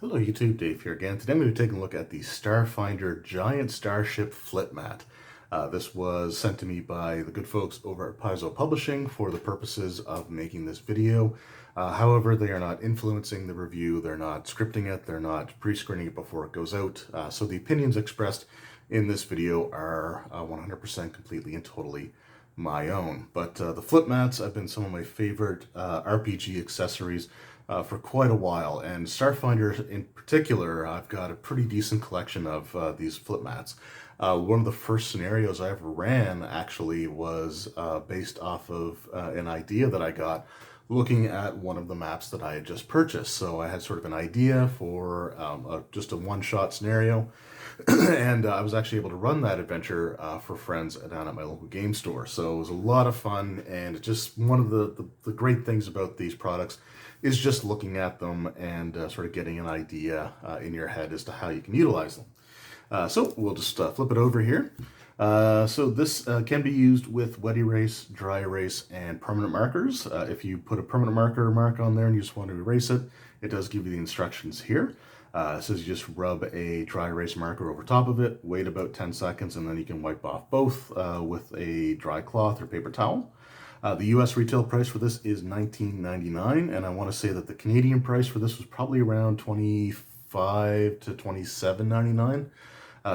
Hello YouTube, Dave here again. Today I'm going to be taking a look at the Starfinder Giant Starship Flip Mat. This was sent to me by the good folks over at Paizo Publishing for the purposes of making this video. However, they are not influencing the review, they're not scripting it, they're not pre-screening it before it goes out. So the opinions expressed in this video are 100% completely and totally my own. But the flip mats have been some of my favorite RPG accessories for quite a while, and Starfinder in particular, I've got a pretty decent collection of these flip mats. One of the first scenarios I ever ran actually was based off of an idea that I got looking at one of the maps that I had just purchased. So I had sort of an idea for just a one-shot scenario, and I was actually able to run that adventure for friends down at my local game store. So it was a lot of fun, and just one of the great things about these products is just looking at them and sort of getting an idea in your head as to how you can utilize them. So we'll just flip it over here. So this can be used with wet erase, dry erase, and permanent markers. If you put a permanent mark on there and you just want to erase it, it does give you the instructions here. It says you just rub a dry erase marker over top of it, wait about 10 seconds, and then you can wipe off both with a dry cloth or paper towel. The US retail price for this is $19.99, and I want to say that the Canadian price for this was probably around $25 to $27.99.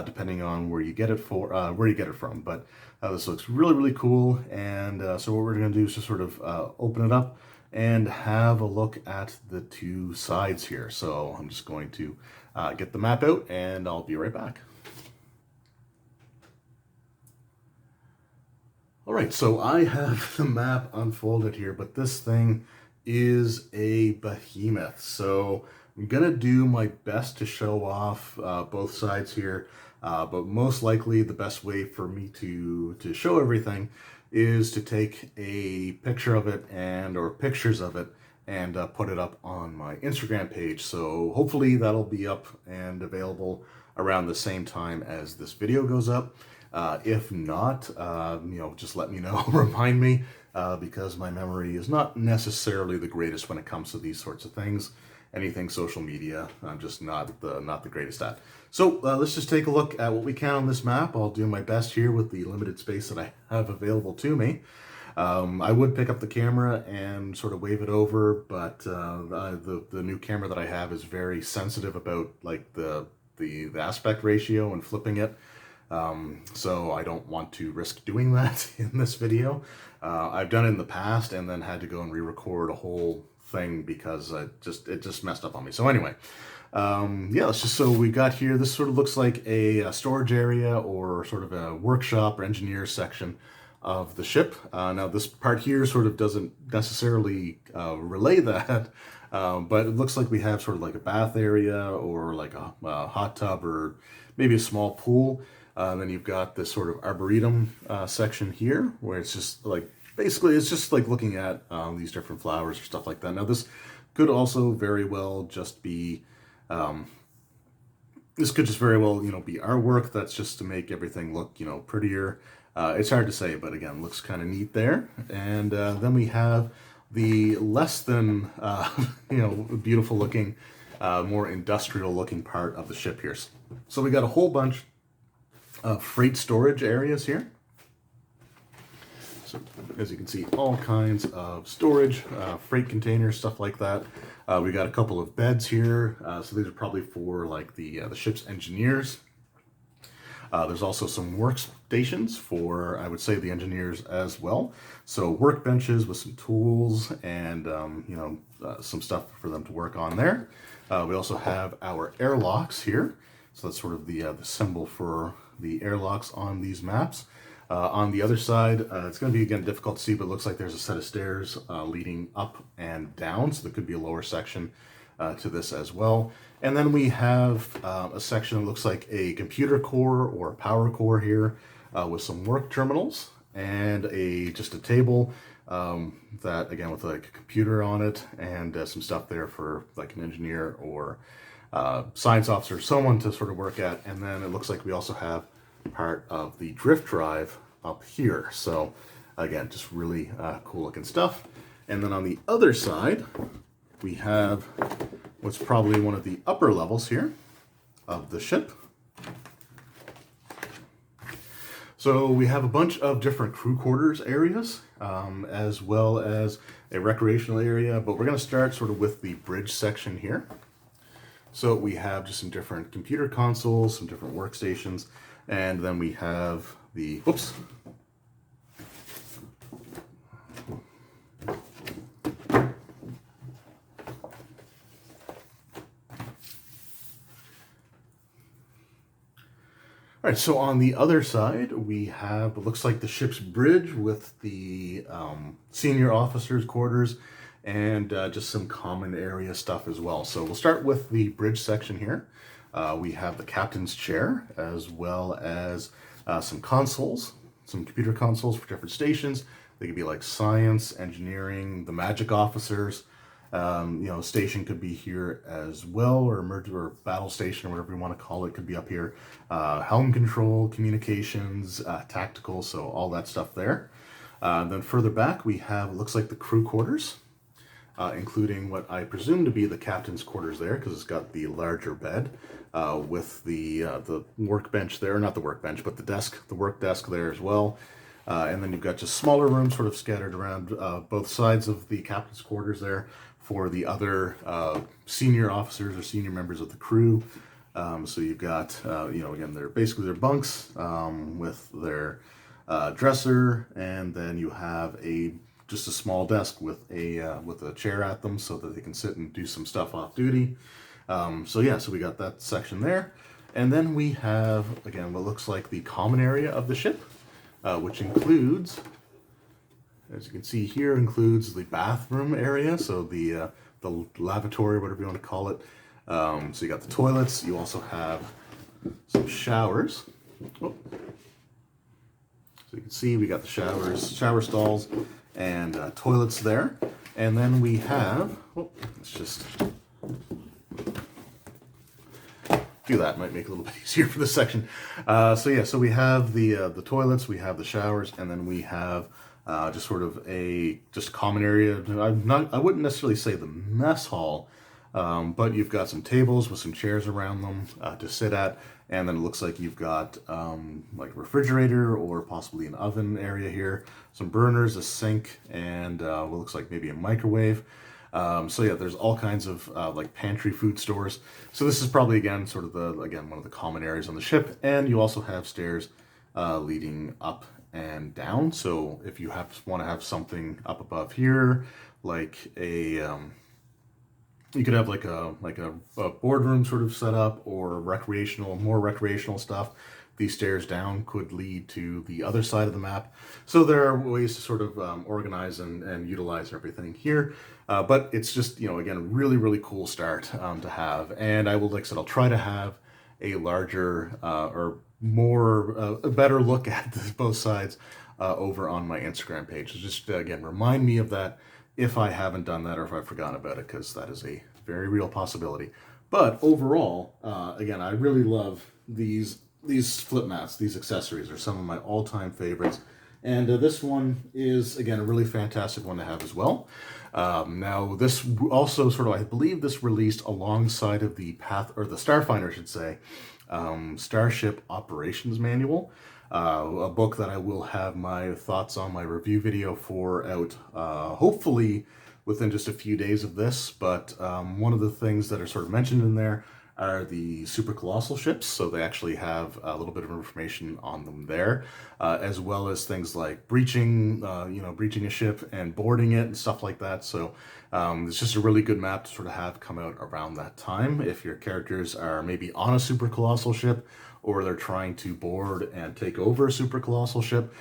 Depending on where you get it from. But this looks really cool, and so what we're going to do is just sort of open it up and have a look at the two sides here. So I'm just going to get the map out, and I'll be right back. All right, so I have the map unfolded here, but this thing is a behemoth. So I'm gonna do my best to show off both sides here, but most likely the best way for me to show everything is to take a picture of it or pictures of it and put it up on my Instagram page. So hopefully that'll be up and available around the same time as this video goes up. If not, just let me know, remind me, because my memory is not necessarily the greatest when it comes to these sorts of things. Anything social media, I'm just not the greatest at. So let's just take a look at what we can on this map. I'll do my best here with the limited space that I have available to me. I would pick up the camera and sort of wave it over, but the new camera that I have is very sensitive about like the aspect ratio and flipping it. So I don't want to risk doing that in this video. I've done it in the past and then had to go and re-record a whole thing because it just messed up on me. So anyway, yeah, so we got here, this sort of looks like a storage area or sort of a workshop or engineer section of the ship. Now this part here sort of doesn't necessarily relay that, but it looks like we have sort of like a bath area or like a hot tub or maybe a small pool. Then you've got this sort of arboretum section here where it's just like, basically it's just like looking at these different flowers or stuff like that. Now this could also very well just be, this could just very well, be artwork that's just to make everything look, prettier. It's hard to say, but again, looks kind of neat there. And then we have the less than, beautiful looking, more industrial looking part of the ship here. So we got a whole bunch of freight storage areas here. So as you can see, all kinds of storage, freight containers, stuff like that. We got a couple of beds here. So these are probably for like the ship's engineers. There's also some workstations for, I would say, the engineers as well. So workbenches with some tools and, some stuff for them to work on there. We also have our airlocks here. So that's sort of the symbol for the airlocks on these maps. On the other side, it's going to be, again, difficult to see, but it looks like there's a set of stairs leading up and down, so there could be a lower section to this as well. And then we have a section that looks like a computer core or a power core here with some work terminals and just a table that, again, with like a computer on it and some stuff there for like an engineer or science officer, someone to sort of work at. And then it looks like we also have part of the drift drive up here. So again, just really cool looking stuff. And then on the other side, we have what's probably one of the upper levels here of the ship. So we have a bunch of different crew quarters areas, as well as a recreational area, but we're going to start sort of with the bridge section here. So we have just some different computer consoles, some different workstations, and then we have the, whoops. All right, so on the other side, we have, it looks like the ship's bridge with the senior officers' quarters and just some common area stuff as well. So we'll start with the bridge section here. We have the captain's chair, as well as some consoles, some computer consoles for different stations. They could be like science, engineering, the magic officers. Station could be here as well, or battle station, or whatever you want to call it, could be up here. Helm control, communications, tactical, so all that stuff there. Then further back, we have, looks like the crew quarters, including what I presume to be the captain's quarters there, because it's got the larger bed with the workbench there, not the workbench, but the desk, the work desk there as well. And then you've got just smaller rooms sort of scattered around both sides of the captain's quarters there for the other senior officers or senior members of the crew. So you've got, again, they're basically their bunks with their dresser, and then you have just a small desk with a chair at them so that they can sit and do some stuff off duty. So we got that section there. And then we have, again, what looks like the common area of the ship, which includes, as you can see here, includes the bathroom area, so the lavatory, whatever you want to call it. So you got the toilets. You also have some showers. Oh. So you can see we got the shower stalls, and toilets there. And then we have, let's just do that, might make it a little bit easier for this section. So we have the toilets, we have the showers, and then we have just sort of a common area. I wouldn't necessarily say the mess hall, but you've got some tables with some chairs around them to sit at, and then it looks like you've got like a refrigerator or possibly an oven area here, some burners, a sink, and what looks like maybe a microwave. There's all kinds of like pantry food stores. So this is probably, again, sort of one of the common areas on the ship. And you also have stairs leading up and down. So if you want to have something up above here, like you could have like a boardroom sort of setup, or more recreational stuff. These stairs down could lead to the other side of the map. So there are ways to sort of organize and utilize everything here. But it's just, again, really, really cool start to have. And I will, like I said, I'll try to have a larger a better look at both sides over on my Instagram page. So just, again, remind me of that if I haven't done that, or if I've forgotten about it, because that is a very real possibility. But overall, again, I really love these flip mats. These accessories are some of my all-time favorites. And this one is, again, a really fantastic one to have as well. Now, this also I believe this released alongside of the Starfinder, I should say, Starship Operations Manual, a book that I will have my thoughts on, my review video for out, hopefully within just a few days of this. But one of the things that are sort of mentioned in there are the super colossal ships. So they actually have a little bit of information on them there, as well as things like breaching a ship and boarding it and stuff like that. So it's just a really good map to sort of have come out around that time if your characters are maybe on a super colossal ship, or they're trying to board and take over a super colossal ship.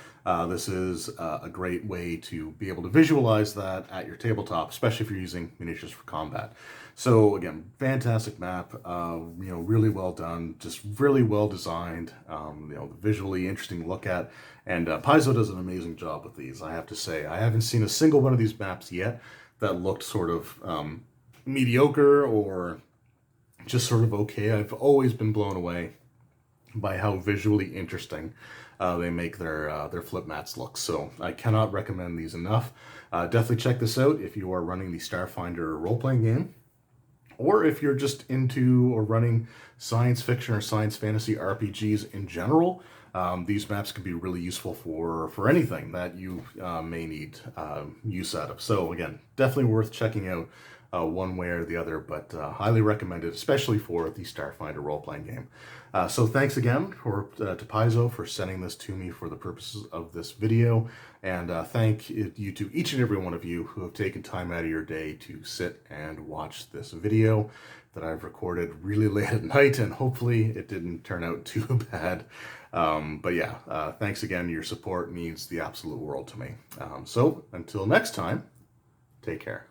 This is a great way to be able to visualize that at your tabletop, especially if you're using miniatures for combat. So again, fantastic map, really well done, just really well designed, visually interesting to look at. And Paizo does an amazing job with these, I have to say. I haven't seen a single one of these maps yet that looked sort of mediocre or just sort of okay. I've always been blown away by how visually interesting they make their flip mats look. So I cannot recommend these enough. Definitely check this out if you are running the Starfinder role-playing game, or if you're just into or running science fiction or science fantasy RPGs in general. These maps can be really useful for anything that you may need use out of. So again, definitely worth checking out one way or the other, but highly recommended, especially for the Starfinder role-playing game. So thanks again to Paizo for sending this to me for the purposes of this video, and thank you to each and every one of you who have taken time out of your day to sit and watch this video that I've recorded really late at night, and hopefully it didn't turn out too bad. But yeah, thanks again. Your support means the absolute world to me. So until next time, take care.